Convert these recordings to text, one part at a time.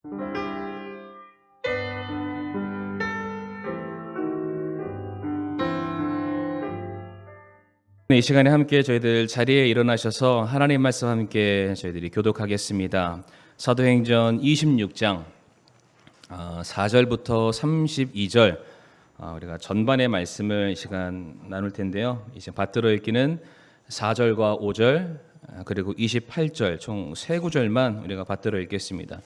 네, 이 시간에 함께 저희들 자리에 일어나셔서 하나님 말씀 함께 저희들이 교독하겠습니다. 사도행전 26장 4절부터 32절 우리가 전반의 말씀을 이 시간 나눌 텐데요. 이제 받들어 읽기는 4절과 5절 그리고 28절 총 세 구절만 우리가 받들어 읽겠습니다.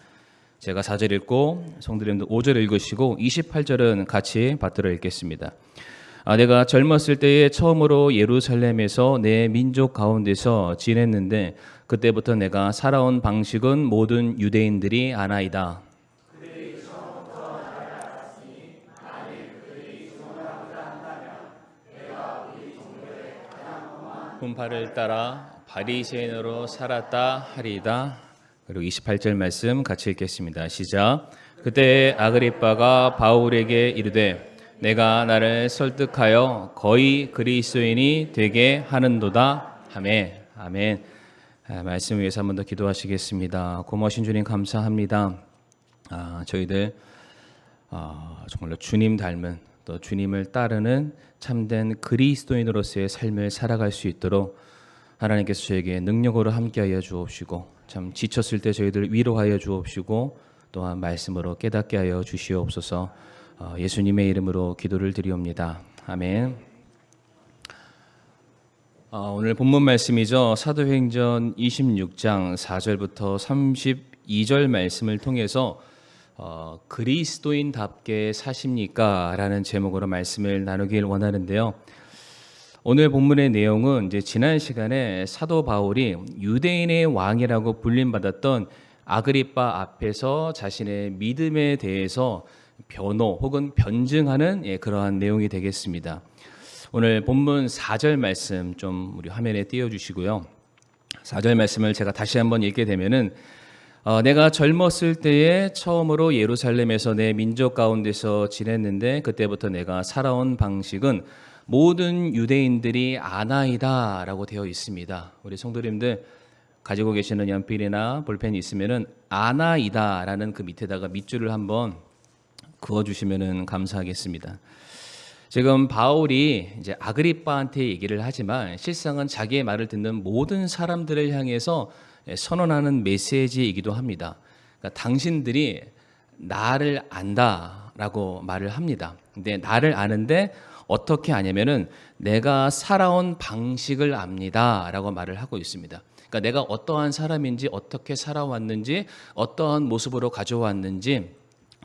제가 4절 읽고 성도님도 5절 읽으시고 28절은 같이 받들어 읽겠습니다. 내가 젊었을 때에 처음으로 예루살렘에서 내 민족 가운데서 지냈는데 그때부터 내가 살아온 방식은 모든 유대인들이 아나이다. 분파를 따라 바리새인으로 살았다 하리이다. 그리고 28절 말씀 같이 읽겠습니다. 시작. 그때 아그리빠가 바울에게 이르되 내가 나를 설득하여 거의 그리스도인이 되게 하는도다. 아멘. 아멘. 말씀 위해서 한 번 더 기도하시겠습니다. 고마우신 주님 감사합니다. 저희들 정말로 주님 닮은 또 주님을 따르는 참된 그리스도인으로서의 삶을 살아갈 수 있도록 하나님께서 저에게 능력으로 함께하여 주옵시고 참 지쳤을 때 저희들 위로하여 주옵시고 또한 말씀으로 깨닫게 하여 주시옵소서. 예수님의 이름으로 기도를 드리옵니다. 아멘. 오늘 본문 말씀이죠. 사도행전 26장 4절부터 32절 말씀을 통해서 그리스도인답게 사십니까? 라는 제목으로 말씀을 나누길 원하는데요. 오늘 본문의 내용은 이제 지난 시간에 사도 바울이 유대인의 왕이라고 불림받았던 아그리빠 앞에서 자신의 믿음에 대해서 변호 혹은 변증하는 그러한 내용이 되겠습니다. 오늘 본문 4절 말씀 좀 우리 화면에 띄워주시고요. 4절 말씀을 제가 다시 한번 읽게 되면은 내가 젊었을 때에 처음으로 예루살렘에서 내 민족 가운데서 지냈는데 그때부터 내가 살아온 방식은 모든 유대인들이 아나이다 라고 되어 있습니다. 우리 성도님들 가지고 계시는 연필이나 볼펜이 있으면은 아나이다 라는 그 밑에다가 밑줄을 한번 그어주시면 감사하겠습니다. 지금 바울이 이제 아그리빠한테 얘기를 하지만 실상은 자기의 말을 듣는 모든 사람들을 향해서 선언하는 메시지이기도 합니다. 그러니까 당신들이 나를 안다라고 말을 합니다. 근데 나를 아는데 어떻게 아냐면은 내가 살아온 방식을 압니다라고 말을 하고 있습니다. 그러니까 내가 어떠한 사람인지 어떻게 살아왔는지 어떠한 모습으로 가져왔는지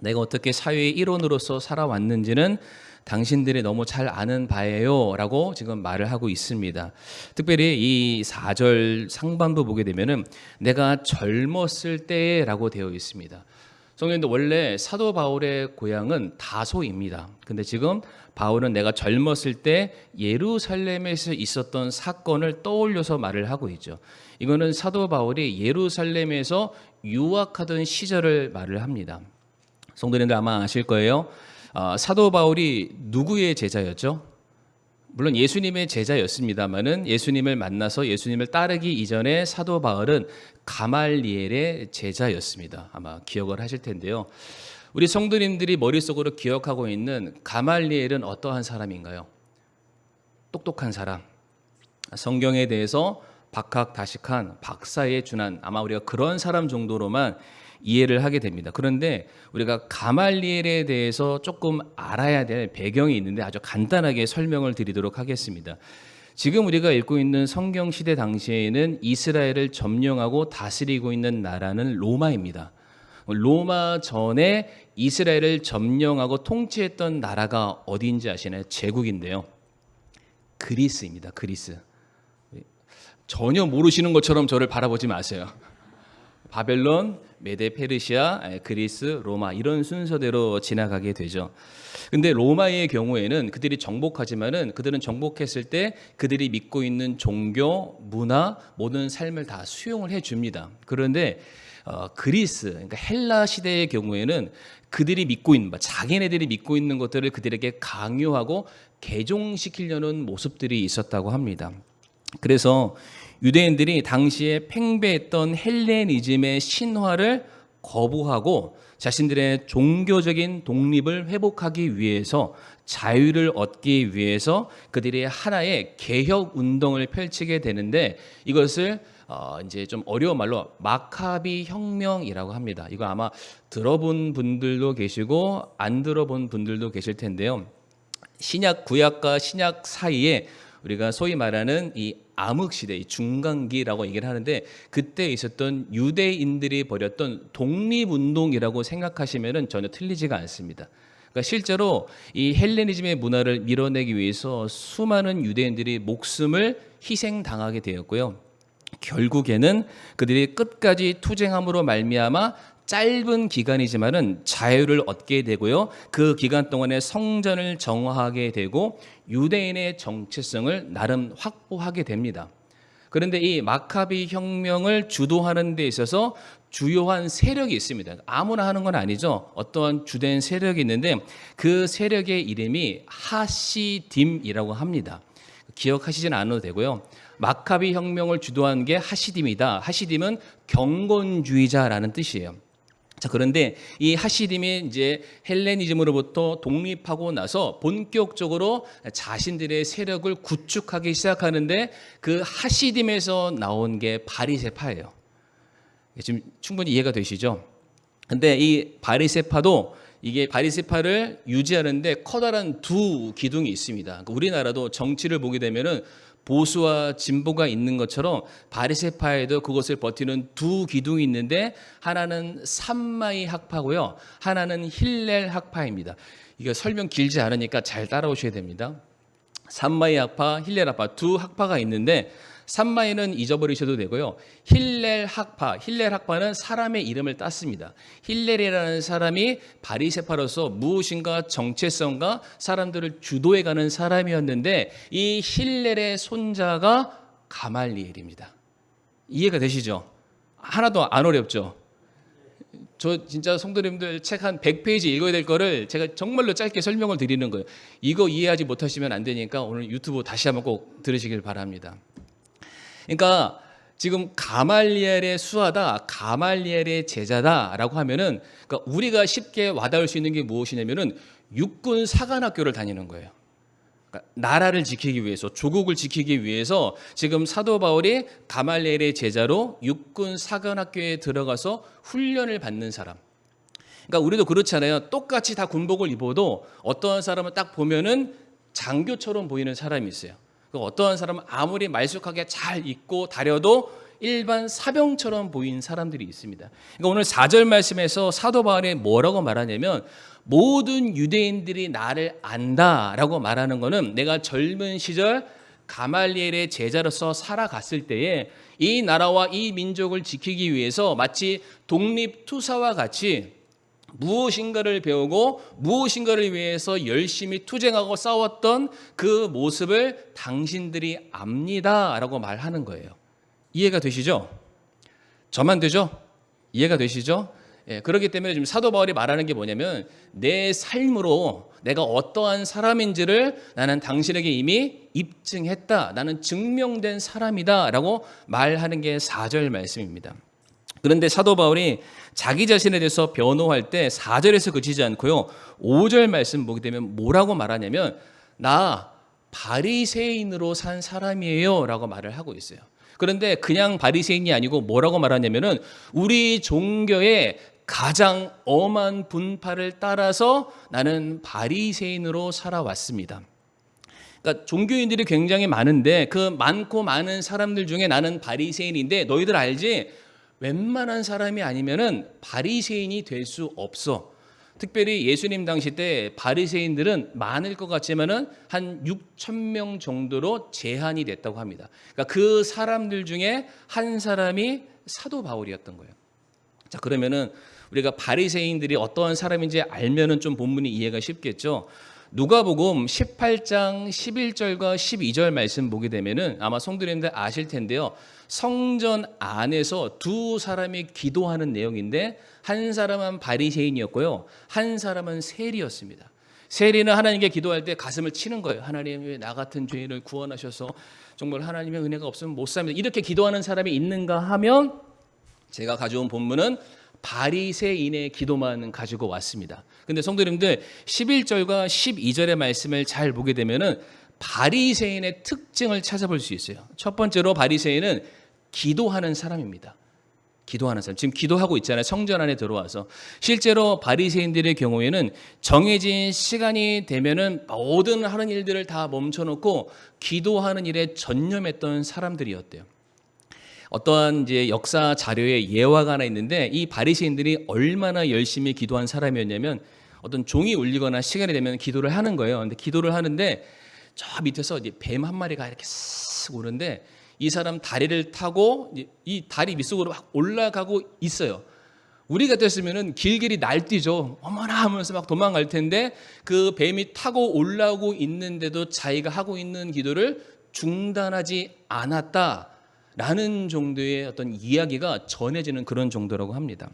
내가 어떻게 사회의 일원으로서 살아왔는지는 당신들이 너무 잘 아는 바예요 라고 지금 말을 하고 있습니다. 특별히 이 4절 상반부 보게 되면은 내가 젊었을 때 라고 되어 있습니다. 성도님들 원래 사도 바울의 고향은 다소입니다. 근데 지금 바울은 내가 젊었을 때 예루살렘에서 있었던 사건을 떠올려서 말을 하고 있죠. 이거는 사도 바울이 예루살렘에서 유학하던 시절을 말을 합니다. 성도님들 아마 아실 거예요. 사도 바울이 누구의 제자였죠? 물론 예수님의 제자였습니다만은 예수님을 만나서 예수님을 따르기 이전에 사도 바울은 가말리엘의 제자였습니다. 아마 기억을 하실 텐데요. 우리 성도님들이 머릿속으로 기억하고 있는 가말리엘은 어떠한 사람인가요? 똑똑한 사람. 성경에 대해서 박학다식한 박사에 준한 아마 우리가 그런 사람 정도로만 이해를 하게 됩니다. 그런데 우리가 가말리엘에 대해서 조금 알아야 될 배경이 있는데 아주 간단하게 설명을 드리도록 하겠습니다. 지금 우리가 읽고 있는 성경 시대 당시에는 이스라엘을 점령하고 다스리고 있는 나라는 로마입니다. 로마 전에 이스라엘을 점령하고 통치했던 나라가 어디인지 아시나요? 제국인데요. 그리스입니다. 그리스. 전혀 모르시는 것처럼 저를 바라보지 마세요. 바벨론, 메데 페르시아, 그리스, 로마 이런 순서대로 지나가게 되죠. 근데 로마의 경우에는 그들이 정복하지만은 그들은 정복했을 때 그들이 믿고 있는 종교, 문화, 모든 삶을 다 수용을 해 줍니다. 그런데 그리스, 그러니까 헬라 시대의 경우에는 그들이 믿고 있는 자기네들이 믿고 있는 것들을 그들에게 강요하고 개종시키려는 모습들이 있었다고 합니다. 그래서 유대인들이 당시에 팽배했던 헬레니즘의 신화를 거부하고 자신들의 종교적인 독립을 회복하기 위해서, 자유를 얻기 위해서 그들이 하나의 개혁 운동을 펼치게 되는데, 이것을 이제 좀 어려운 말로 마카비 혁명이라고 합니다. 이거 아마 들어본 분들도 계시고 안 들어본 분들도 계실 텐데요. 신약 구약과 신약 사이에 우리가 소위 말하는 이 암흑 시대, 이 중간기라고 얘기를 하는데, 그때 있었던 유대인들이 벌였던 독립운동이라고 생각하시면 전혀 틀리지가 않습니다. 그러니까 실제로 이 헬레니즘의 문화를 밀어내기 위해서 수많은 유대인들이 목숨을 희생당하게 되었고요. 결국에는 그들이 끝까지 투쟁함으로 말미암아 짧은 기간이지만은 자유를 얻게 되고요. 그 기간 동안에 성전을 정화하게 되고 유대인의 정체성을 나름 확보하게 됩니다. 그런데 이 마카비 혁명을 주도하는 데 있어서 주요한 세력이 있습니다. 아무나 하는 건 아니죠. 어떠한 주된 세력이 있는데 그 세력의 이름이 하시딤이라고 합니다. 기억하시진 않아도 되고요. 마카비 혁명을 주도한 게 하시딤이다. 하시딤은 경건주의자라는 뜻이에요. 자, 그런데 이 하시딤이 이제 헬레니즘으로부터 독립하고 나서 본격적으로 자신들의 세력을 구축하기 시작하는데, 그 하시딤에서 나온 게 바리새파예요. 지금 충분히 이해가 되시죠? 근데 이 바리새파도, 이게 바리새파를 유지하는데 커다란 두 기둥이 있습니다. 그러니까 우리나라도 정치를 보게 되면은 보수와 진보가 있는 것처럼 바리새파에도 그것을 버티는 두 기둥이 있는데, 하나는 삼마이 학파고요, 하나는 힐렐 학파입니다. 이거 설명 길지 않으니까 잘 따라오셔야 됩니다. 삼마이 학파, 힐렐 학파 두 학파가 있는데, 삼마이는 잊어버리셔도 되고요. 힐렐 학파는 사람의 이름을 땄습니다. 힐렐이라는 사람이 바리새파로서 무엇인가 정체성과 사람들을 주도해가는 사람이었는데, 이 힐렐의 손자가 가말리엘입니다. 이해가 되시죠? 하나도 안 어렵죠? 저 진짜 성도님들 책 한 100페이지 읽어야 될 거를 제가 정말로 짧게 설명을 드리는 거예요. 이거 이해하지 못하시면 안 되니까 오늘 유튜브 다시 한번 꼭 들으시길 바랍니다. 그러니까 지금 가말리엘의 수하다, 가말리엘의 제자다라고 하면은, 그러니까 우리가 쉽게 와닿을 수 있는 게 무엇이냐면은 육군 사관학교를 다니는 거예요. 그러니까 나라를 지키기 위해서, 조국을 지키기 위해서 지금 사도 바울이 가말리엘의 제자로 육군 사관학교에 들어가서 훈련을 받는 사람. 그러니까 우리도 그렇잖아요. 똑같이 다 군복을 입어도 어떠한 사람은 딱 보면은 장교처럼 보이는 사람이 있어요. 어떠한 사람은 아무리 말쑥하게 잘 입고 다려도 일반 사병처럼 보이는 사람들이 있습니다. 그러니까 오늘 4절 말씀에서 사도 바울이 뭐라고 말하냐면, 모든 유대인들이 나를 안다라고 말하는 것은, 내가 젊은 시절 가말리엘의 제자로서 살아갔을 때에 이 나라와 이 민족을 지키기 위해서 마치 독립투사와 같이 무엇인가를 배우고 무엇인가를 위해서 열심히 투쟁하고 싸웠던 그 모습을 당신들이 압니다라고 말하는 거예요. 이해가 되시죠? 저만 되죠? 이해가 되시죠? 예, 그렇기 때문에 지금 사도 바울이 말하는 게 뭐냐면, 내 삶으로 내가 어떠한 사람인지를 나는 당신에게 이미 입증했다, 나는 증명된 사람이다라고 말하는 게 4절 말씀입니다. 그런데 사도 바울이 자기 자신에 대해서 변호할 때 4절에서 그치지 않고요, 5절 말씀 보게 되면 뭐라고 말하냐면, 나 바리새인으로 산 사람이에요 라고 말을 하고 있어요. 그런데 그냥 바리새인이 아니고 뭐라고 말하냐면은, 우리 종교의 가장 엄한 분파를 따라서 나는 바리새인으로 살아왔습니다. 그러니까 종교인들이 굉장히 많은데 그 많고 많은 사람들 중에 나는 바리새인인데, 너희들 알지? 웬만한 사람이 아니면은 바리새인이 될 수 없어. 특별히 예수님 당시 때 바리새인들은 많을 것 같지만은 한 6,000명 정도로 제한이 됐다고 합니다. 그러니까 그 사람들 중에 한 사람이 사도 바울이었던 거예요. 자, 그러면은 우리가 바리새인들이 어떠한 사람인지 알면은 좀 본문이 이해가 쉽겠죠. 누가복음 18장 11절과 12절 말씀 보게 되면은 아마 성도님들 아실 텐데요. 성전 안에서 두 사람이 기도하는 내용인데, 한 사람은 바리새인이었고요, 한 사람은 세리였습니다. 세리는 하나님께 기도할 때 가슴을 치는 거예요. 하나님, 왜 나 같은 죄인을 구원하셔서 정말 하나님의 은혜가 없으면 못 삽니다. 이렇게 기도하는 사람이 있는가 하면, 제가 가져온 본문은 바리새인의 기도만 가지고 왔습니다. 근데 성도님들 11절과 12절의 말씀을 잘 보게 되면은 바리새인의 특징을 찾아볼 수 있어요. 첫 번째로 바리새인은 기도하는 사람입니다. 기도하는 사람. 지금 기도하고 있잖아요. 성전 안에 들어와서. 실제로 바리새인들의 경우에는 정해진 시간이 되면은 모든 하는 일들을 다 멈춰놓고 기도하는 일에 전념했던 사람들이었대요. 어떠한 이제 역사 자료에 예화가 하나 있는데 이 바리새인들이 얼마나 열심히 기도한 사람이었냐면 어떤 종이 울리거나 시간이 되면 기도를 하는 거예요. 근데 기도를 하는데 저 밑에서 이제 뱀 한 마리가 이렇게 쓱 오는데 이 사람 다리를 타고 이 다리 밑속으로 막 올라가고 있어요. 우리 같았으면은 길길이 날뛰죠. 어머나 하면서 막 도망갈 텐데 그 뱀이 타고 올라오고 있는데도 자기가 하고 있는 기도를 중단하지 않았다라는 정도의 어떤 이야기가 전해지는 그런 정도라고 합니다.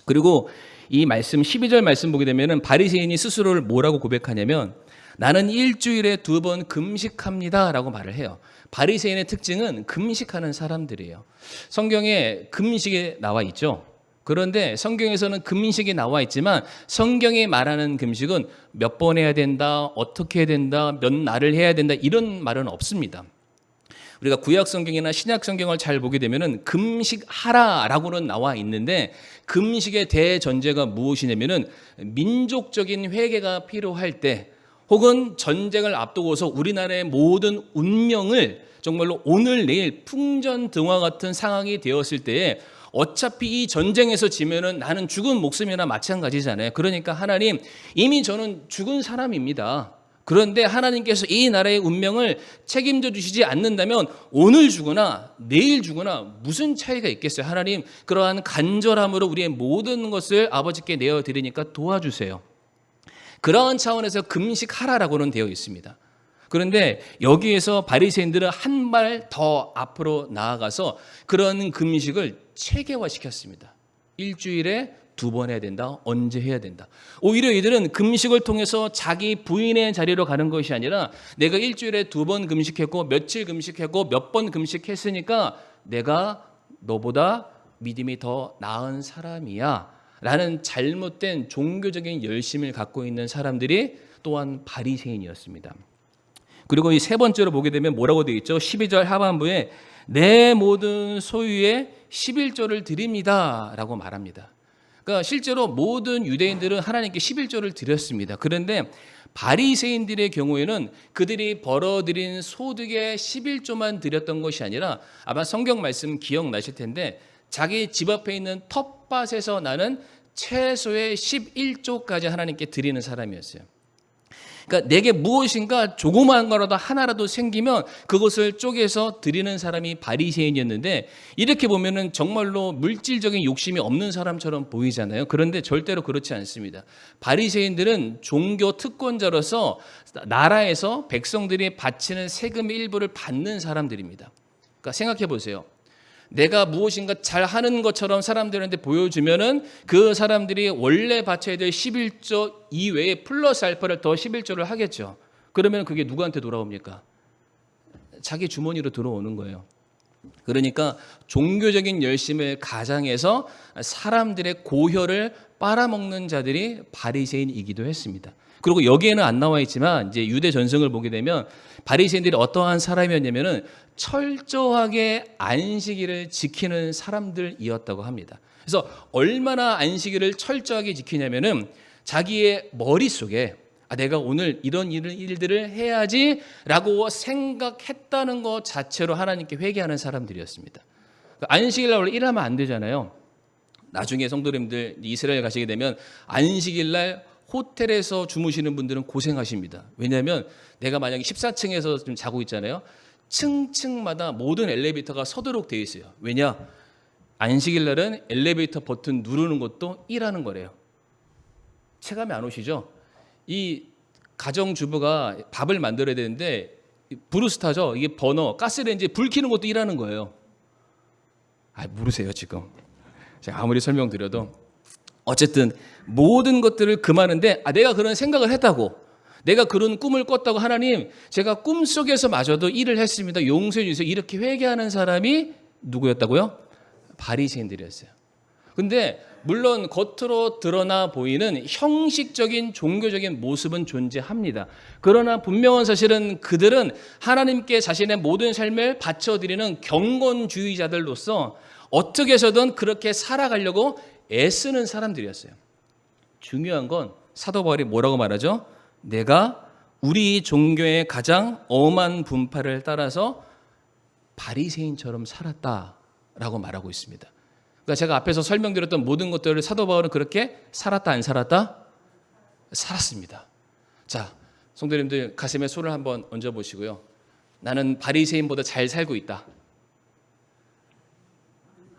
그리고 이 말씀 12절 말씀 보게 되면은 바리새인이 스스로를 뭐라고 고백하냐면 나는 일주일에 2번 금식합니다라고 말을 해요. 바리새인의 특징은 금식하는 사람들이에요. 성경에 금식이 나와 있죠. 그런데 성경에서는 금식이 나와 있지만 성경이 말하는 금식은 몇 번 해야 된다, 어떻게 해야 된다, 몇 날을 해야 된다 이런 말은 없습니다. 우리가 구약 성경이나 신약 성경을 잘 보게 되면은 금식하라라고는 나와 있는데 금식의 대전제가 무엇이냐면은 민족적인 회개가 필요할 때 혹은 전쟁을 앞두고서 우리나라의 모든 운명을 정말로 오늘 내일 풍전등화 같은 상황이 되었을 때에 어차피 이 전쟁에서 지면은 나는 죽은 목숨이나 마찬가지잖아요. 그러니까 하나님 이미 저는 죽은 사람입니다. 그런데 하나님께서 이 나라의 운명을 책임져 주시지 않는다면 오늘 죽으나 내일 죽으나 무슨 차이가 있겠어요. 하나님 그러한 간절함으로 우리의 모든 것을 아버지께 내어드리니까 도와주세요. 그러한 차원에서 금식하라라고는 되어 있습니다. 그런데 여기에서 바리새인들은 한 발 더 앞으로 나아가서 그런 금식을 체계화시켰습니다. 일주일에 2번 해야 된다. 언제 해야 된다. 오히려 이들은 금식을 통해서 자기 부인의 자리로 가는 것이 아니라 내가 일주일에 2번 금식했고 며칠 금식했고 몇 번 금식했으니까 내가 너보다 믿음이 더 나은 사람이야 라는 잘못된 종교적인 열심을 갖고 있는 사람들이 또한 바리새인이었습니다. 그리고 이 세 번째로 보게 되면 뭐라고 되어 있죠? 12절 하반부에 내 모든 소유의 11조를 드립니다 라고 말합니다. 그러니까 실제로 모든 유대인들은 하나님께 11조를 드렸습니다. 그런데 바리새인들의 경우에는 그들이 벌어들인 소득의 11조만 드렸던 것이 아니라 아마 성경 말씀 기억나실 텐데 자기 집 앞에 있는 텃밭에서 나는 최소의 11조까지 하나님께 드리는 사람이었어요. 그러니까 내게 무엇인가 조그마한 거라도 하나라도 생기면 그것을 쪼개서 드리는 사람이 바리새인이었는데 이렇게 보면은 정말로 물질적인 욕심이 없는 사람처럼 보이잖아요. 그런데 절대로 그렇지 않습니다. 바리새인들은 종교 특권자로서 나라에서 백성들이 바치는 세금의 일부를 받는 사람들입니다. 그러니까 생각해 보세요. 내가 무엇인가 잘하는 것처럼 사람들한테 보여주면은 그 사람들이 원래 바쳐야 될 11조 이외에 플러스 알파를 더 11조를 하겠죠. 그러면 그게 누구한테 돌아옵니까? 자기 주머니로 들어오는 거예요. 그러니까 종교적인 열심을 가장해서 사람들의 고혈을 빨아먹는 자들이 바리새인이기도 했습니다. 그리고 여기에는 안 나와 있지만 이제 유대 전승을 보게 되면 바리새인들이 어떠한 사람이었냐면은 철저하게 안식일을 지키는 사람들이었다고 합니다. 그래서 얼마나 안식일을 철저하게 지키냐면은 자기의 머릿속에 내가 오늘 이런 일들을 해야지라고 생각했다는 것 자체로 하나님께 회개하는 사람들이었습니다. 안식일 날 원래 일하면 안 되잖아요. 나중에 성도님들 이스라엘 가시게 되면 안식일 날 호텔에서 주무시는 분들은 고생하십니다. 왜냐하면 내가 만약에 14층에서 좀 자고 있잖아요. 층층마다 모든 엘리베이터가 서도록 되어 있어요. 왜냐? 안식일 날은 엘리베이터 버튼 누르는 것도 일하는 거래요. 체감이 안 오시죠? 이 가정주부가 밥을 만들어야 되는데 브루스타죠. 이게 버너, 가스레인지에 불 켜는 것도 일하는 거예요. 모르세요 지금. 제가 아무리 설명드려도 어쨌든 모든 것들을 금하는데 내가 그런 생각을 했다고, 내가 그런 꿈을 꿨다고, 하나님 제가 꿈속에서 마저도 일을 했습니다. 용서해 주세요. 이렇게 회개하는 사람이 누구였다고요? 바리새인들이었어요. 근데 물론 겉으로 드러나 보이는 형식적인 종교적인 모습은 존재합니다. 그러나 분명한 사실은 그들은 하나님께 자신의 모든 삶을 바쳐드리는 경건주의자들로서 어떻게 해서든 그렇게 살아가려고 애쓰는 사람들이었어요. 중요한 건 사도 바울이 뭐라고 말하죠? 내가 우리 종교의 가장 엄한 분파를 따라서 바리새인처럼 살았다라고 말하고 있습니다. 그러니까 제가 앞에서 설명드렸던 모든 것들을 사도 바울은 그렇게 살았다 안 살았다? 살았습니다. 자, 성도님들 가슴에 손을 한번 얹어 보시고요. 나는 바리새인보다 잘 살고 있다.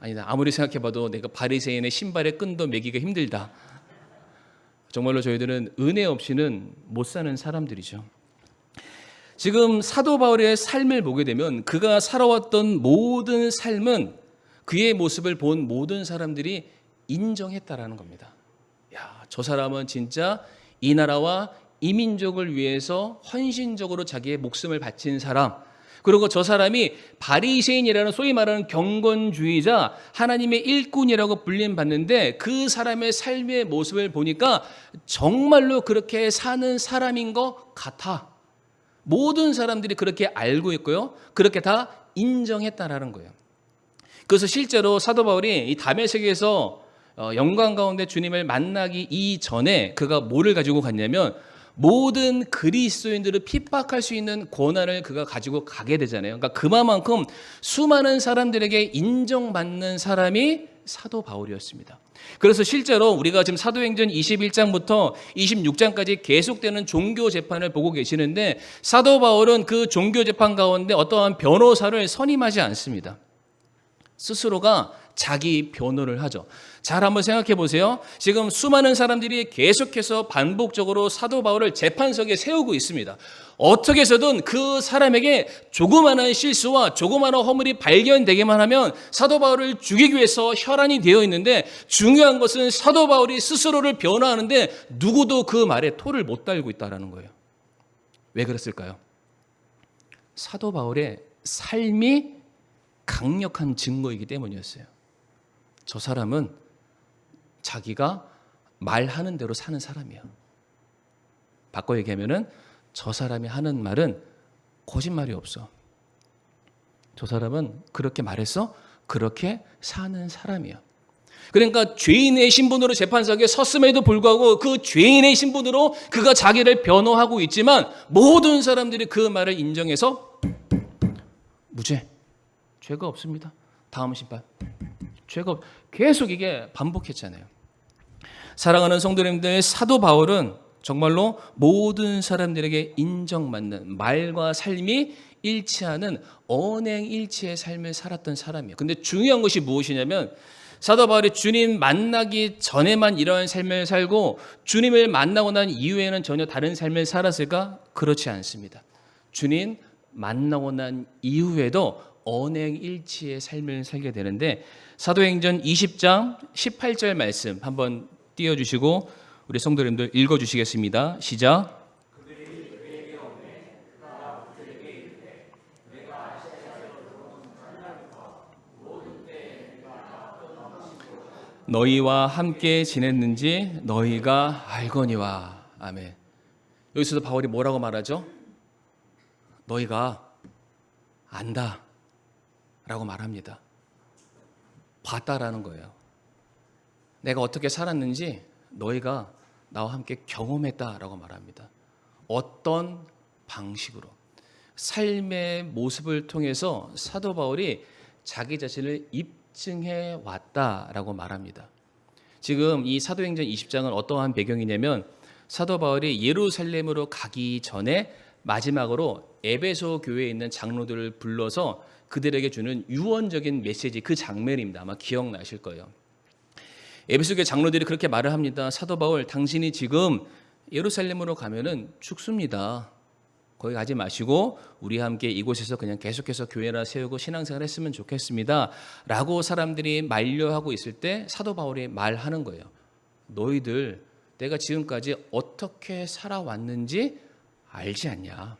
아니다. 아무리 생각해봐도 내가 바리새인의 신발에 끈도 매기가 힘들다. 정말로 저희들은 은혜 없이는 못 사는 사람들이죠. 지금 사도 바울의 삶을 보게 되면 그가 살아왔던 모든 삶은 그의 모습을 본 모든 사람들이 인정했다라는 겁니다. 야, 저 사람은 진짜 이 나라와 이 민족을 위해서 헌신적으로 자기의 목숨을 바친 사람. 그리고 저 사람이 바리새인이라는 소위 말하는 경건주의자, 하나님의 일꾼이라고 불림받는데 그 사람의 삶의 모습을 보니까 정말로 그렇게 사는 사람인 것 같아. 모든 사람들이 그렇게 알고 있고요. 그렇게 다 인정했다라는 거예요. 그래서 실제로 사도 바울이 이 다메섹에서 영광 가운데 주님을 만나기 이전에 그가 뭐를 가지고 갔냐면 모든 그리스도인들을 핍박할 수 있는 권한을 그가 가지고 가게 되잖아요. 그러니까 그만큼 수많은 사람들에게 인정받는 사람이 사도 바울이었습니다. 그래서 실제로 우리가 지금 사도행전 21장부터 26장까지 계속되는 종교 재판을 보고 계시는데 사도 바울은 그 종교 재판 가운데 어떠한 변호사를 선임하지 않습니다. 스스로가 자기 변호를 하죠. 잘 한번 생각해 보세요. 지금 수많은 사람들이 계속해서 반복적으로 사도 바울을 재판석에 세우고 있습니다. 어떻게 해서든 그 사람에게 조그마한 실수와 조그마한 허물이 발견되기만 하면 사도 바울을 죽이기 위해서 혈안이 되어 있는데 중요한 것은 사도 바울이 스스로를 변호하는데 누구도 그 말에 토를 못 달고 있다는 거예요. 왜 그랬을까요? 사도 바울의 삶이 강력한 증거이기 때문이었어요. 저 사람은 자기가 말하는 대로 사는 사람이야. 바꿔 얘기하면은 저 사람이 하는 말은 거짓말이 없어. 저 사람은 그렇게 말해서 그렇게 사는 사람이야. 그러니까 죄인의 신분으로 재판석에 섰음에도 불구하고 그 죄인의 신분으로 그가 자기를 변호하고 있지만 모든 사람들이 그 말을 인정해서 무죄. 죄가 없습니다. 다음 심판. 계속 이게 반복했잖아요. 사랑하는 성도님들, 사도 바울은 정말로 모든 사람들에게 인정받는 말과 삶이 일치하는 언행일치의 삶을 살았던 사람이에요. 근데 중요한 것이 무엇이냐면 사도 바울이 주님 만나기 전에만 이러한 삶을 살고 주님을 만나고 난 이후에는 전혀 다른 삶을 살았을까? 그렇지 않습니다. 주님 만나고 난 이후에도 언행일치의 삶을 살게 되는데 사도행전 20장 18절 말씀 한번 띄워주시고 우리 성도님들 읽어주시겠습니다. 시작. 너희와 함께 지냈는지 너희가 알거니와. 아멘. 여기서도 바울이 뭐라고 말하죠? 너희가 안다 라고 말합니다. 봤다라는 거예요. 내가 어떻게 살았는지 너희가 나와 함께 경험했다라고 말합니다. 어떤 방식으로 삶의 모습을 통해서 사도 바울이 자기 자신을 입증해 왔다라고 말합니다. 지금 이 사도행전 20장은 어떠한 배경이냐면 사도 바울이 예루살렘으로 가기 전에 마지막으로 에베소 교회에 있는 장로들을 불러서 그들에게 주는 유언적인 메시지, 그 장면입니다. 아마 기억나실 거예요. 에베소 교회 장로들이 그렇게 말을 합니다. 사도 바울, 당신이 지금 예루살렘으로 가면은 죽습니다. 거기 가지 마시고 우리 함께 이곳에서 그냥 계속해서 교회나 세우고 신앙생활 했으면 좋겠습니다. 라고 사람들이 만류하고 있을 때 사도 바울이 말하는 거예요. 너희들 내가 지금까지 어떻게 살아왔는지 알지 않냐.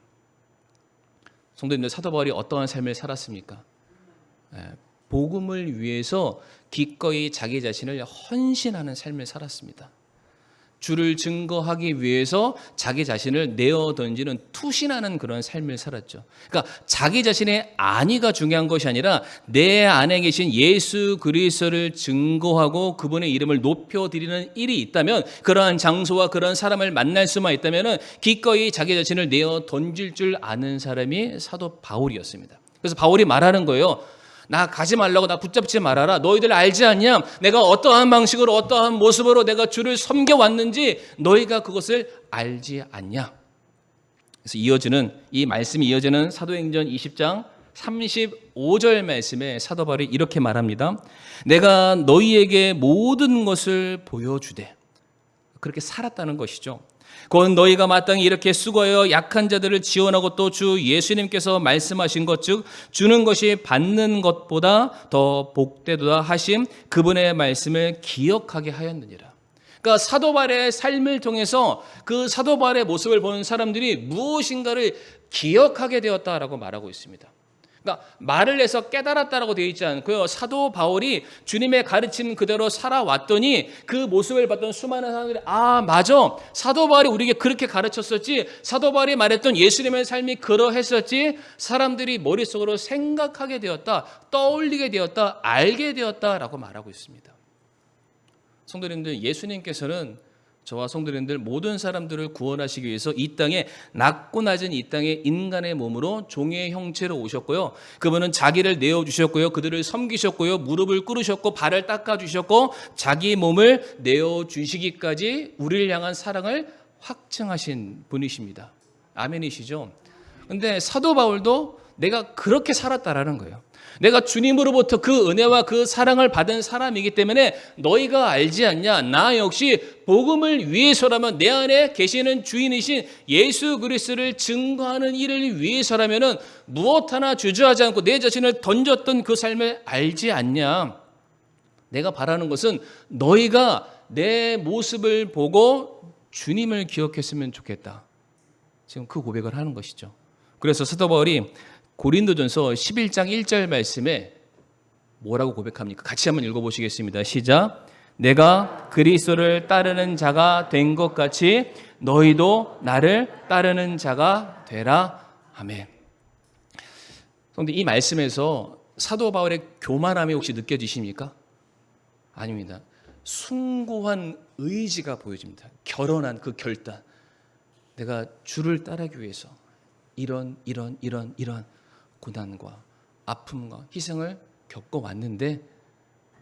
성도님들, 사도 바울이 어떠한 삶을 살았습니까? 복음을 위해서 기꺼이 자기 자신을 헌신하는 삶을 살았습니다. 주를 증거하기 위해서 자기 자신을 내어 던지는 투신하는 그런 삶을 살았죠. 그러니까 자기 자신의 안위가 중요한 것이 아니라 내 안에 계신 예수 그리스도를 증거하고 그분의 이름을 높여드리는 일이 있다면, 그러한 장소와 그런 사람을 만날 수만 있다면 기꺼이 자기 자신을 내어 던질 줄 아는 사람이 사도 바울이었습니다. 그래서 바울이 말하는 거예요. 나 가지 말라고, 나 붙잡지 말아라. 너희들 알지 않냐? 내가 어떠한 방식으로 어떠한 모습으로 내가 주를 섬겨왔는지 너희가 그것을 알지 않냐? 그래서 이 말씀이 이어지는 사도행전 20장 35절 말씀에 사도 바울이 이렇게 말합니다. 내가 너희에게 모든 것을 보여주되, 그렇게 살았다는 것이죠. 곧 너희가 마땅히 이렇게 수고하여 약한 자들을 지원하고 또 주 예수님께서 말씀하신 것 즉 주는 것이 받는 것보다 더 복되도다 하심 그분의 말씀을 기억하게 하였느니라. 그러니까 사도 바울의 삶을 통해서 그 사도 바울의 모습을 보는 사람들이 무엇인가를 기억하게 되었다라고 말하고 있습니다. 그러니까 말을 해서 깨달았다라고 되어 있지 않고요. 사도 바울이 주님의 가르침 그대로 살아왔더니 그 모습을 봤던 수많은 사람들이 맞아. 사도 바울이 우리에게 그렇게 가르쳤었지. 사도 바울이 말했던 예수님의 삶이 그러했었지. 사람들이 머릿속으로 생각하게 되었다. 떠올리게 되었다. 알게 되었다라고 말하고 있습니다. 성도님들, 예수님께서는 저와 성도님들 모든 사람들을 구원하시기 위해서 이 땅에 낮고 낮은 이 땅에 인간의 몸으로 종의 형체로 오셨고요. 그분은 자기를 내어주셨고요. 그들을 섬기셨고요. 무릎을 꿇으셨고 발을 닦아주셨고 자기 몸을 내어주시기까지 우리를 향한 사랑을 확증하신 분이십니다. 아멘이시죠? 근데 사도 바울도 내가 그렇게 살았다라는 거예요. 내가 주님으로부터 그 은혜와 그 사랑을 받은 사람이기 때문에 너희가 알지 않냐? 나 역시 복음을 위해서라면, 내 안에 계시는 주인이신 예수 그리스도를 증거하는 일을 위해서라면 무엇 하나 주저하지 않고 내 자신을 던졌던 그 삶을 알지 않냐? 내가 바라는 것은 너희가 내 모습을 보고 주님을 기억했으면 좋겠다. 지금 그 고백을 하는 것이죠. 그래서 사도 바울이 고린도전서 11장 1절 말씀에 뭐라고 고백합니까? 같이 한번 읽어보시겠습니다. 시작. 내가 그리스도를 따르는 자가 된 것 같이 너희도 나를 따르는 자가 되라. 아멘. 그런데 이 말씀에서 사도 바울의 교만함이 혹시 느껴지십니까? 아닙니다. 숭고한 의지가 보여집니다. 결혼한 그 결단. 내가 주를 따르기 위해서 이런 고난과 아픔과 희생을 겪어왔는데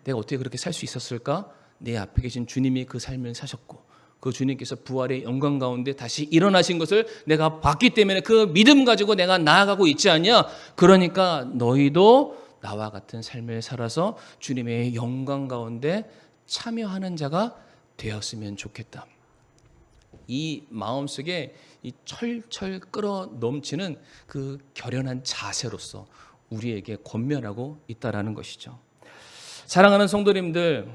내가 어떻게 그렇게 살 수 있었을까? 내 앞에 계신 주님이 그 삶을 사셨고 그 주님께서 부활의 영광 가운데 다시 일어나신 것을 내가 봤기 때문에 그 믿음 가지고 내가 나아가고 있지 않냐? 그러니까 너희도 나와 같은 삶을 살아서 주님의 영광 가운데 참여하는 자가 되었으면 좋겠다. 이 마음속에 이 철철 끓어 넘치는 그 결연한 자세로서 우리에게 권면하고 있다라는 것이죠. 사랑하는 성도님들,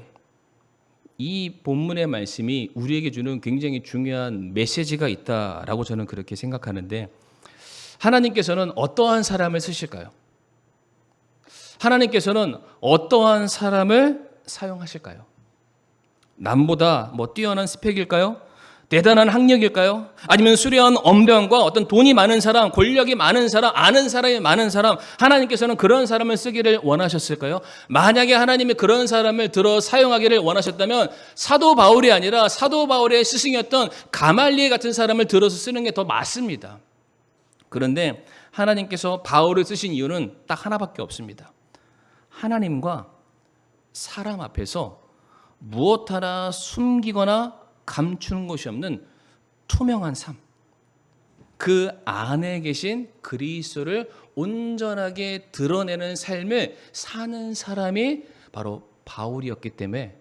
이 본문의 말씀이 우리에게 주는 굉장히 중요한 메시지가 있다라고 저는 그렇게 생각하는데, 하나님께서는 어떠한 사람을 쓰실까요? 하나님께서는 어떠한 사람을 사용하실까요? 남보다 뛰어난 스펙일까요? 대단한 학력일까요? 아니면 수려한 언변과 어떤 돈이 많은 사람, 권력이 많은 사람, 아는 사람이 많은 사람, 하나님께서는 그런 사람을 쓰기를 원하셨을까요? 만약에 하나님이 그런 사람을 들어 사용하기를 원하셨다면 사도 바울이 아니라 사도 바울의 스승이었던 가말리엘 같은 사람을 들어서 쓰는 게 더 맞습니다. 그런데 하나님께서 바울을 쓰신 이유는 딱 하나밖에 없습니다. 하나님과 사람 앞에서 무엇 하나 숨기거나 감추는 것이 없는 투명한 삶, 그 안에 계신 그리스도를 온전하게 드러내는 삶을 사는 사람이 바로 바울이었기 때문에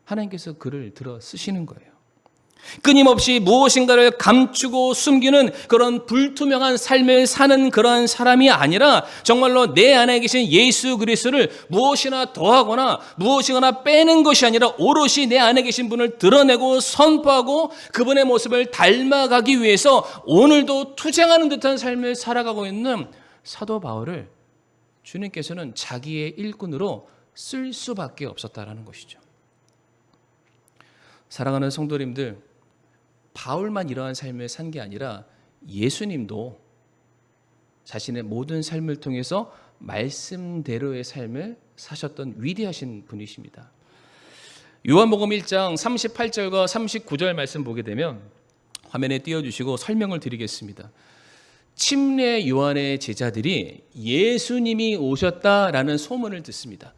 하나님께서 그를 들어 쓰시는 거예요. 끊임없이 무엇인가를 감추고 숨기는 그런 불투명한 삶을 사는 그런 사람이 아니라 정말로 내 안에 계신 예수 그리스도를 무엇이나 더하거나 무엇이거나 빼는 것이 아니라 오롯이 내 안에 계신 분을 드러내고 선포하고 그분의 모습을 닮아가기 위해서 오늘도 투쟁하는 듯한 삶을 살아가고 있는 사도 바울을 주님께서는 자기의 일꾼으로 쓸 수밖에 없었다라는 것이죠. 사랑하는 성도님들, 바울만 이러한 삶을 산 게 아니라 예수님도 자신의 모든 삶을 통해서 말씀대로의 삶을 사셨던 위대하신 분이십니다. 요한복음 1장 38절과 39절 말씀 보게 되면 화면에 띄워주시고 설명을 드리겠습니다. 침례 요한의 제자들이 예수님이 오셨다라는 소문을 듣습니다.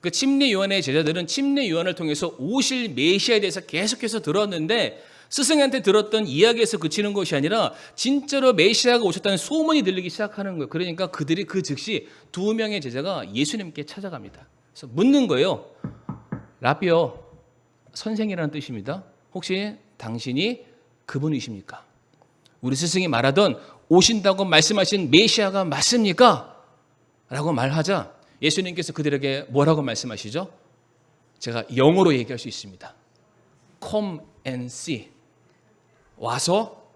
그 침례 요한의 제자들은 침례 요한을 통해서 오실 메시아에 대해서 계속해서 들었는데 스승한테 들었던 이야기에서 그치는 것이 아니라 진짜로 메시아가 오셨다는 소문이 들리기 시작하는 거예요. 그러니까 그들이 그 즉시 2명의 제자가 예수님께 찾아갑니다. 그래서 묻는 거예요. 라비어, 선생이라는 뜻입니다. 혹시 당신이 그분이십니까? 우리 스승이 말하던 오신다고 말씀하신 메시아가 맞습니까? 라고 말하자 예수님께서 그들에게 뭐라고 말씀하시죠? 제가 영어로 얘기할 수 있습니다. Come and see. 와서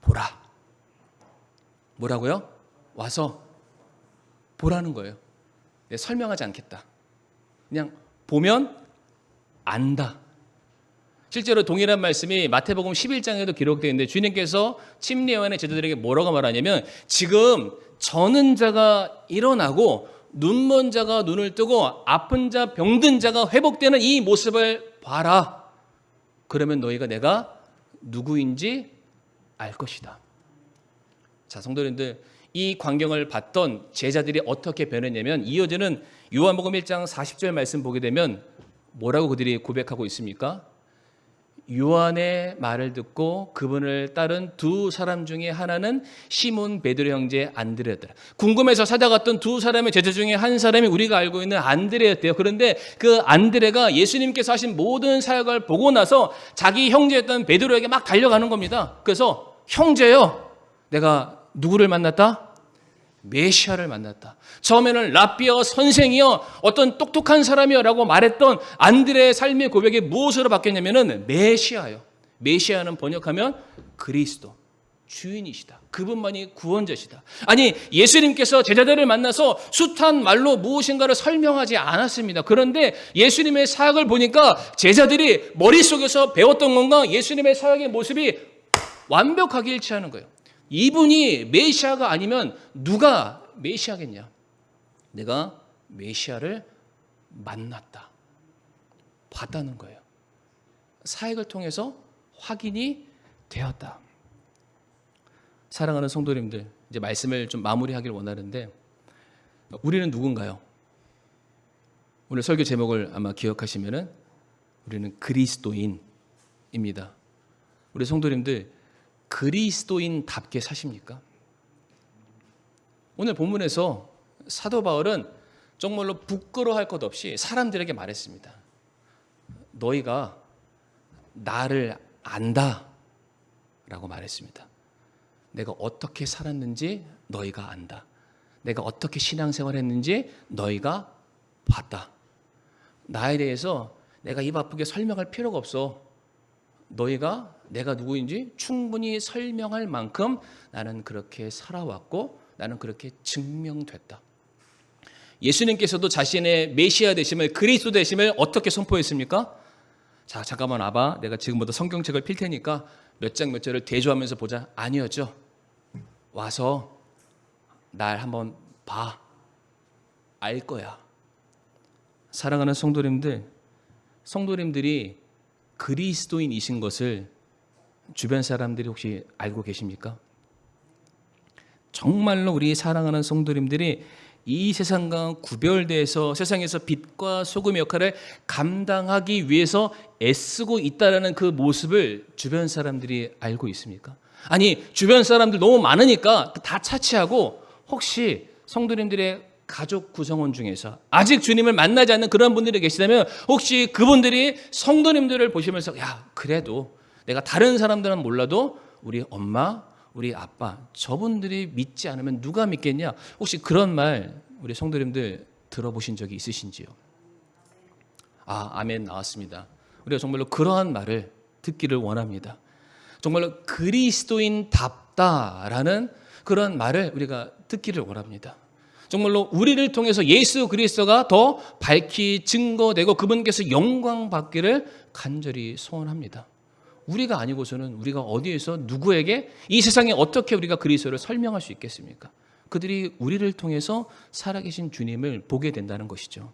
보라. 뭐라고요? 와서 보라는 거예요. 설명하지 않겠다. 그냥 보면 안다. 실제로 동일한 말씀이 마태복음 11장에도 기록되어 있는데 주님께서 침례 요한의 제자들에게 뭐라고 말하냐면 지금 저는 자가 일어나고 눈먼 자가 눈을 뜨고 아픈 자 병든 자가 회복되는 이 모습을 봐라. 그러면 너희가 내가 누구인지 알 것이다. 자, 성도님들, 이 광경을 봤던 제자들이 어떻게 변했냐면 이어지는 요한복음 1장 40절 말씀 보게 되면 뭐라고 그들이 고백하고 있습니까? 요한의 말을 듣고 그분을 따른 2 중에 하나는 시몬 베드로 형제 안드레였더라. 궁금해서 찾아갔던 2 제자 중에 한 사람이 우리가 알고 있는 안드레였대요. 그런데 그 안드레가 예수님께서 하신 모든 사역을 보고 나서 자기 형제였던 베드로에게 막 달려가는 겁니다. 그래서 형제요, 내가 누구를 만났다? 메시아를 만났다. 처음에는 라비어, 선생이여, 어떤 똑똑한 사람이여 라고 말했던 안드레의 삶의 고백이 무엇으로 바뀌었냐면 메시아요. 메시아는 번역하면 그리스도, 주인이시다. 그분만이 구원자시다. 아니, 예수님께서 제자들을 만나서 숱한 말로 무엇인가를 설명하지 않았습니다. 그런데 예수님의 사역을 보니까 제자들이 머릿속에서 배웠던 건가 예수님의 사역의 모습이 완벽하게 일치하는 거예요. 이분이 메시아가 아니면 누가 메시아겠냐? 내가 메시아를 만났다, 봤다는 거예요. 사역을 통해서 확인이 되었다. 사랑하는 성도님들, 이제 말씀을 좀 마무리하길 원하는데 우리는 누군가요? 오늘 설교 제목을 아마 기억하시면은 우리는 그리스도인입니다. 우리 성도님들, 그리스도인답게 사십니까? 오늘 본문에서 사도 바울은 정말로 부끄러워할 것 없이 사람들에게 말했습니다. 너희가 나를 안다 라고 말했습니다. 내가 어떻게 살았는지 너희가 안다. 내가 어떻게 신앙생활 했는지 너희가 봤다. 나에 대해서 내가 입 아프게 설명할 필요가 없어. 너희가 내가 누구인지 충분히 설명할 만큼 나는 그렇게 살아왔고 나는 그렇게 증명됐다. 예수님께서도 자신의 메시아 되심을, 그리스도 되심을 어떻게 선포했습니까? 자, 잠깐만 와봐. 내가 지금부터 성경책을 필 테니까 몇 장 몇 절을 대조하면서 보자. 아니었죠. 와서 날 한번 봐. 알 거야. 사랑하는 성도님들, 성도님들이 그리스도인이신 것을 주변 사람들이 혹시 알고 계십니까? 정말로 우리 사랑하는 성도님들이 이 세상과 구별돼서 세상에서 빛과 소금의 역할을 감당하기 위해서 애쓰고 있다는 그 모습을 주변 사람들이 알고 있습니까? 아니, 주변 사람들 너무 많으니까 다 차치하고 혹시 성도님들의 가족 구성원 중에서 아직 주님을 만나지 않는 그런 분들이 계시다면 혹시 그분들이 성도님들을 보시면서 야, 그래도 내가 다른 사람들은 몰라도 우리 엄마, 우리 아빠, 저분들이 믿지 않으면 누가 믿겠냐? 혹시 그런 말 우리 성도님들 들어보신 적이 있으신지요? 아, 아멘 나왔습니다. 우리가 정말로 그러한 말을 듣기를 원합니다. 정말로 그리스도인답다라는 그런 말을 우리가 듣기를 원합니다. 정말로 우리를 통해서 예수 그리스도가 더 밝히 증거되고 그분께서 영광 받기를 간절히 소원합니다. 우리가 아니고서는 우리가 어디에서 누구에게 이 세상에 어떻게 우리가 그리스도를 설명할 수 있겠습니까? 그들이 우리를 통해서 살아계신 주님을 보게 된다는 것이죠.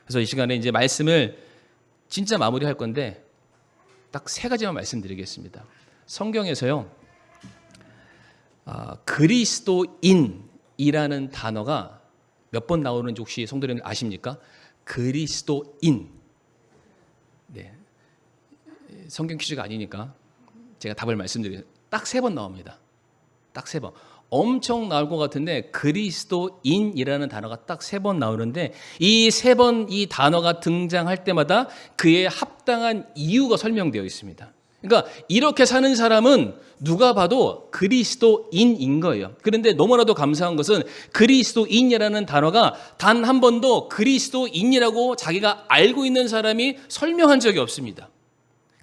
그래서 이 시간에 이제 말씀을 진짜 마무리할 건데 딱 3가지만 말씀드리겠습니다. 성경에서요, 그리스도인이라는 단어가 몇 번 나오는지 혹시 성도님 아십니까? 그리스도인. 네. 성경 퀴즈가 아니니까 제가 답을 말씀드려요. 딱 3번 나옵니다. 딱 3번. 엄청 나올 것 같은데 그리스도인이라는 단어가 딱 3번 나오는데 이 3번 이 단어가 등장할 때마다 그의 합당한 이유가 설명되어 있습니다. 그러니까 이렇게 사는 사람은 누가 봐도 그리스도인인 거예요. 그런데 너무나도 감사한 것은 그리스도인이라는 단어가 단 한 번도 그리스도인이라고 자기가 알고 있는 사람이 설명한 적이 없습니다.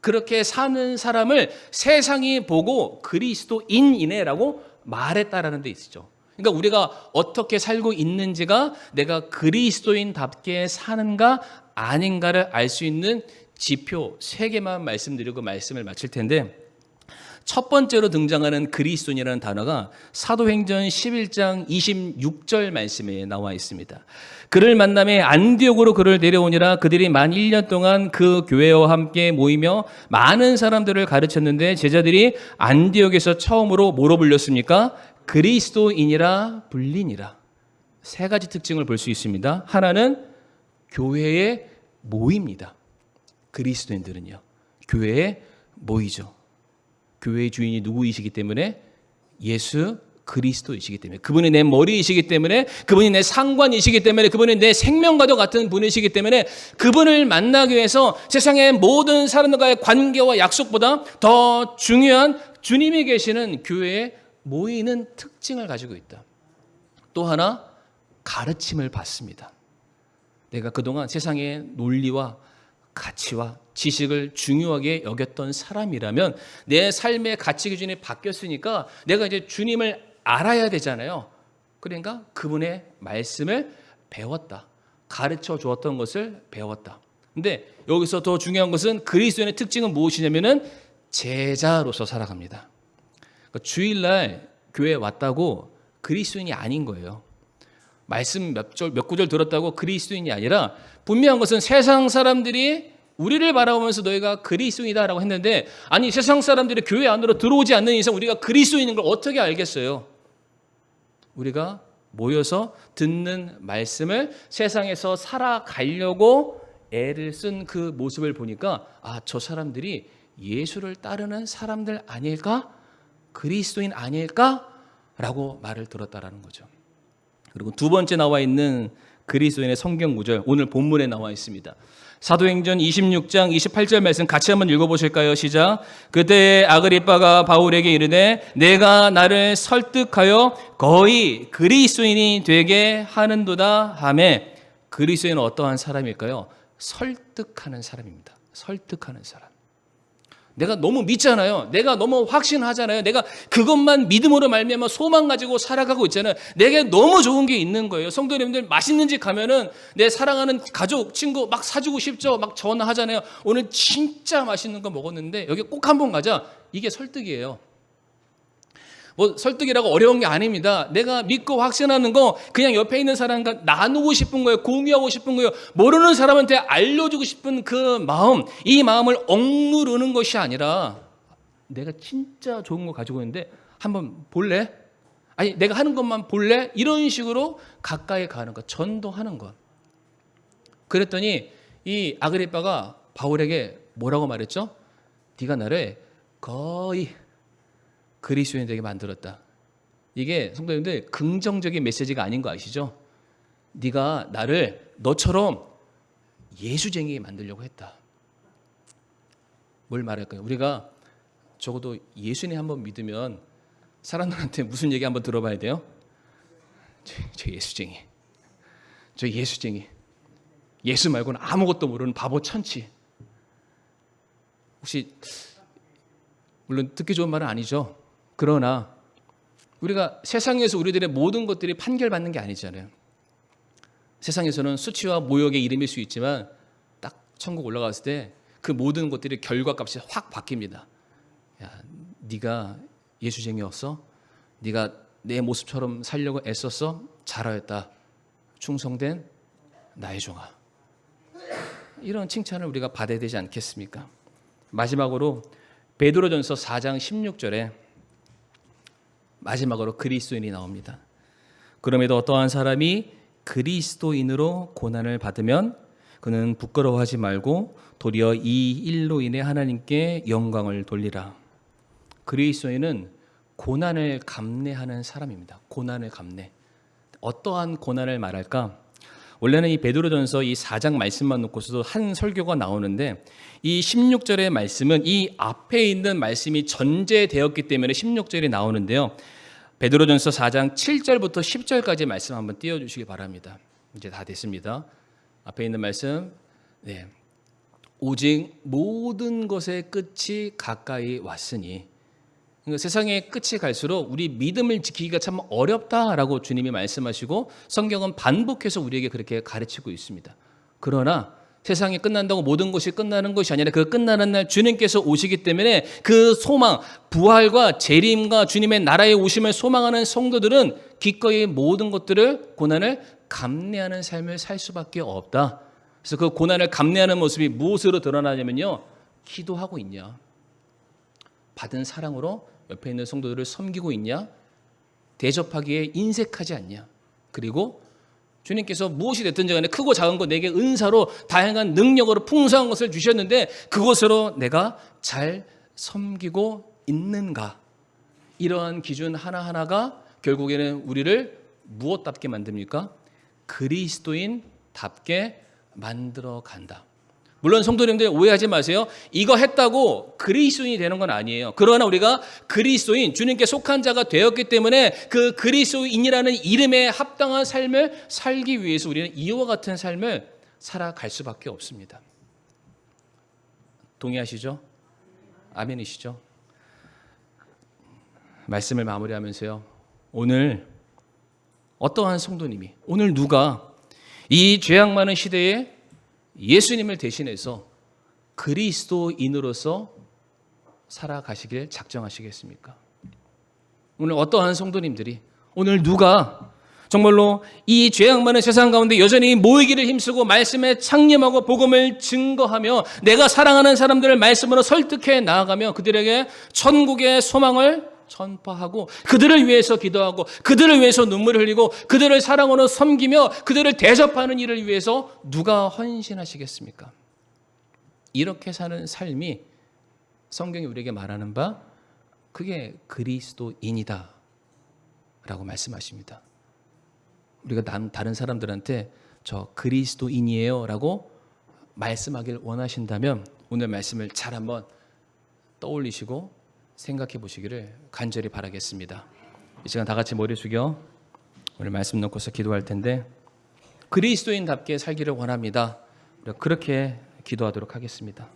그렇게 사는 사람을 세상이 보고 그리스도인이네라고 말했다라는 데 있죠. 그러니까 우리가 어떻게 살고 있는지가 내가 그리스도인답게 사는가 아닌가를 알 수 있는 지표 3개만 말씀드리고 말씀을 마칠 텐데, 첫 번째로 등장하는 그리스도인이라는 단어가 사도행전 11장 26절 말씀에 나와 있습니다. 그를 만남에 안디옥으로 그를 데려오니라. 그들이 만 1년 동안 그 교회와 함께 모이며 많은 사람들을 가르쳤는데 제자들이 안디옥에서 처음으로 뭐로 불렸습니까? 그리스도인이라 불리니라. 3가지 특징을 볼 수 있습니다. 하나는 교회에 모입니다. 그리스도인들은요, 교회에 모이죠. 교회의 주인이 누구이시기 때문에? 예수 그리스도이시기 때문에, 그분이 내 머리이시기 때문에, 그분이 내 상관이시기 때문에, 그분이 내 생명과도 같은 분이시기 때문에 그분을 만나기 위해서 세상의 모든 사람들과의 관계와 약속보다 더 중요한 주님이 계시는 교회에 모이는 특징을 가지고 있다. 또 하나, 가르침을 받습니다. 내가 그동안 세상의 논리와 가치와 지식을 중요하게 여겼던 사람이라면 내 삶의 가치 기준이 바뀌었으니까 내가 이제 주님을 알아야 되잖아요. 그러니까 그분의 말씀을 배웠다. 가르쳐 주었던 것을 배웠다. 근데 여기서 더 중요한 것은 그리스도인의 특징은 무엇이냐면은 제자로서 살아갑니다. 그러니까 주일날 교회에 왔다고 그리스도인이 아닌 거예요. 말씀 몇 구절 들었다고 그리스도인이 아니라, 분명한 것은 세상 사람들이 우리를 바라보면서 너희가 그리스도인이다라고 했는데, 아니 세상 사람들이 교회 안으로 들어오지 않는 이상 우리가 그리스도인인 걸 어떻게 알겠어요? 우리가 모여서 듣는 말씀을 세상에서 살아가려고 애를 쓴 그 모습을 보니까, 아, 저 사람들이 예수를 따르는 사람들 아닐까? 그리스도인 아닐까? 라고 말을 들었다라는 거죠. 그리고 두 번째 나와 있는 그리스도인의 성경 구절, 오늘 본문에 나와 있습니다. 사도행전 26장 28절 말씀 같이 한번 읽어보실까요? 시작. 그때 아그리빠가 바울에게 이르되 내가 나를 설득하여 거의 그리스도인이 되게 하는도다 하매. 그리스도인은 어떠한 사람일까요? 설득하는 사람입니다. 설득하는 사람. 내가 너무 믿잖아요. 내가 너무 확신하잖아요. 내가 그것만 믿음으로 말미암아 소망 가지고 살아가고 있잖아요. 내게 너무 좋은 게 있는 거예요. 성도님들 맛있는 집 가면은 내 사랑하는 가족, 친구 막 사주고 싶죠. 막 전화하잖아요. 오늘 진짜 맛있는 거 먹었는데 여기 꼭 한번 가자. 이게 설득이에요. 뭐 설득이라고 어려운 게 아닙니다. 내가 믿고 확신하는 거 그냥 옆에 있는 사람과 나누고 싶은 거예요. 공유하고 싶은 거예요. 모르는 사람한테 알려주고 싶은 그 마음, 이 마음을 억누르는 것이 아니라, 내가 진짜 좋은 거 가지고 있는데 한번 볼래? 아니 내가 하는 것만 볼래? 이런 식으로 가까이 가는 것, 전도하는 것. 그랬더니 이 아그리빠가 바울에게 뭐라고 말했죠? 네가 나를 거의 그리스도인 되게 만들었다. 이게 성도님들 긍정적인 메시지가 아닌 거 아시죠? 네가 나를 너처럼 예수쟁이 만들려고 했다. 뭘 말할까요? 우리가 적어도 예수님 한번 믿으면 사람들한테 무슨 얘기 한번 들어봐야 돼요? 저 예수쟁이. 저 예수쟁이. 예수 말고는 아무것도 모르는 바보 천치. 혹시 물론 듣기 좋은 말은 아니죠. 그러나 우리가 세상에서 우리들의 모든 것들이 판결받는 게 아니잖아요. 세상에서는 수치와 모욕의 이름일 수 있지만 딱 천국 올라갔을 때 그 모든 것들이 결과값이 확 바뀝니다. 야, 네가 예수쟁이였어? 네가 내 모습처럼 살려고 애썼어? 잘하였다. 충성된 나의 종아. 이런 칭찬을 우리가 받아야 되지 않겠습니까? 마지막으로 베드로전서 4장 16절에 마지막으로 그리스도인이 나옵니다. 그럼에도 어떠한 사람이 그리스도인으로 고난을 받으면 그는 부끄러워하지 말고 도리어 이 일로 인해 하나님께 영광을 돌리라. 그리스도인은 고난을 감내하는 사람입니다. 고난을 감내. 어떠한 고난을 말할까? 원래는 이 베드로전서 이 4장 말씀만 놓고서도 한 설교가 나오는데 이 16절의 말씀은 이 앞에 있는 말씀이 전제되었기 때문에 16절이 나오는데요. 베드로전서 4장 7절부터 10절까지 말씀 한번 띄워주시기 바랍니다. 이제 다 됐습니다. 앞에 있는 말씀, 네. 오직 모든 것의 끝이 가까이 왔으니, 그러니까 세상의 끝이 갈수록 우리 믿음을 지키기가 참 어렵다라고 주님이 말씀하시고 성경은 반복해서 우리에게 그렇게 가르치고 있습니다. 그러나 세상이 끝난다고 모든 것이 끝나는 것이 아니라 그 끝나는 날 주님께서 오시기 때문에 그 소망, 부활과 재림과 주님의 나라에 오심을 소망하는 성도들은 기꺼이 모든 것들을, 고난을 감내하는 삶을 살 수밖에 없다. 그래서 그 고난을 감내하는 모습이 무엇으로 드러나냐면요, 기도하고 있냐, 받은 사랑으로 옆에 있는 성도들을 섬기고 있냐, 대접하기에 인색하지 않냐, 그리고 주님께서 무엇이 됐든지 간에 크고 작은 것 내게 은사로 다양한 능력으로 풍성한 것을 주셨는데 그것으로 내가 잘 섬기고 있는가. 이러한 기준 하나하나가 결국에는 우리를 무엇답게 만듭니까? 그리스도인답게 만들어 간다. 물론 성도님들 오해하지 마세요. 이거 했다고 그리스도인이 되는 건 아니에요. 그러나 우리가 그리스도인, 주님께 속한 자가 되었기 때문에 그 그리스도인이라는 이름에 합당한 삶을 살기 위해서 우리는 이와 같은 삶을 살아갈 수밖에 없습니다. 동의하시죠? 아멘이시죠? 말씀을 마무리하면서요, 오늘 어떠한 성도님이, 오늘 누가 이 죄악 많은 시대에 예수님을 대신해서 그리스도인으로서 살아가시길 작정하시겠습니까? 오늘 어떠한 성도님들이, 오늘 누가 정말로 이 죄악 많은 세상 가운데 여전히 모이기를 힘쓰고 말씀에 창념하고 복음을 증거하며 내가 사랑하는 사람들을 말씀으로 설득해 나아가며 그들에게 천국의 소망을 전파하고 그들을 위해서 기도하고 그들을 위해서 눈물을 흘리고 그들을 사랑으로 섬기며 그들을 대접하는 일을 위해서 누가 헌신하시겠습니까? 이렇게 사는 삶이 성경이 우리에게 말하는 바, 그게 그리스도인이다 라고 말씀하십니다. 우리가 다른 사람들한테 저 그리스도인이에요 라고 말씀하길 원하신다면 오늘 말씀을 잘 한번 떠올리시고 생각해 보시기를 간절히 바라겠습니다. 이 시간 다 같이 머리 숙여 오늘 말씀 놓고서 기도할 텐데, 그리스도인답게 살기를 원합니다. 그렇게 기도하도록 하겠습니다.